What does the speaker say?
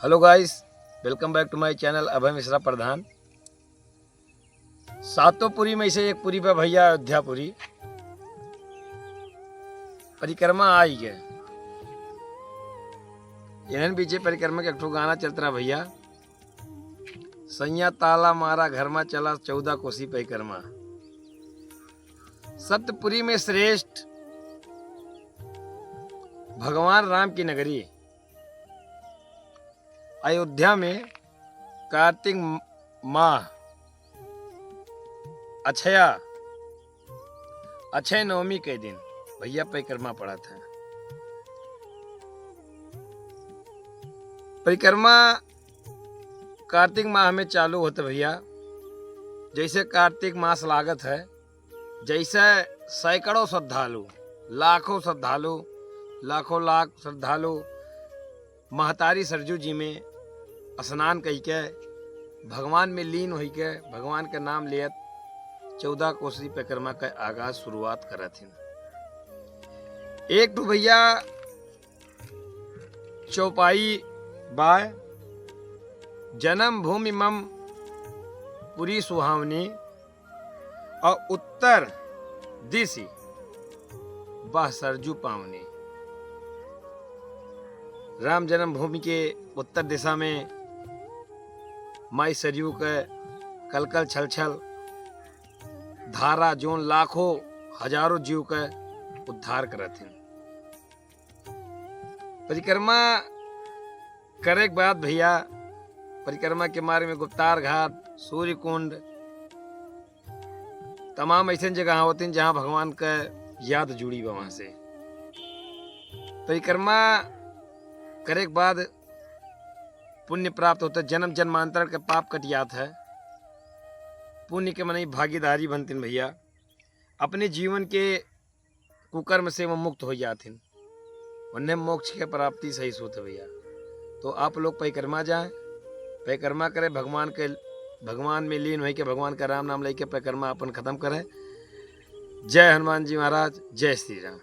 Hello guys, welcome back to my channel Abhay Mishra Pradhan. सातों पुरी में से एक पुरी पे भैया अयोध्यापुरी परिक्रमा आई है। इन्हन बीचे परिक्रमा के एक ठो गाना चलता रहा भैया, सैया ताला मारा घर में चला 14 कोसी परिक्रमा। सप्तपुरी में श्रेष्ठ भगवान राम की नगरी अयोध्या में कार्तिक माह अक्षय नवमी के दिन भैया परिक्रमा पड़ा था। परिक्रमा कार्तिक माह में चालू होते भैया। जैसे कार्तिक मास लागत है, जैसे सैकड़ों श्रद्धालु, लाखों श्रद्धालु, लाखों लाख श्रद्धालु महतारी सरजू जी में स्नान कई के भगवान में लीन हो के भगवान के नाम लियत 14 कोसी परिक्रमा का आगाज शुरुआत करा थी। एक तो भैया चौपाई बाय जन्म भूमि मम पुरी सुहावनी और उत्तर दिशि बह सरजू पावनी। राम जन्मभूमि के उत्तर दिशा में माई सरयू के कलकल छलछल धारा जोन लाखों हजारों जीव के उद्धार करत हैं। परिक्रमा करे के बाद भैया परिक्रमा के मार्ग में गुप्तार घाट, सूर्य कुंड, तमाम ऐसे जगह होती हैं जहां भगवान का याद जुड़ी बा। वहां से परिक्रमा करे के बाद पुण्य प्राप्त होता है, जन्म जन्मांतर के पाप कट जात है, पुण्य के मने भागीदारी बनती भैया। अपने जीवन के कुकर्म से वो मुक्त हो जाते, उन्हें मोक्ष के प्राप्ति सही सोते भैया। तो आप लोग परिक्रमा जाएं, परिक्रमा करें, भगवान में लीन हो के भगवान का राम नाम लेके परिक्रमा अपन खत्म करें। जय हनुमान जी महाराज, जय श्री राम।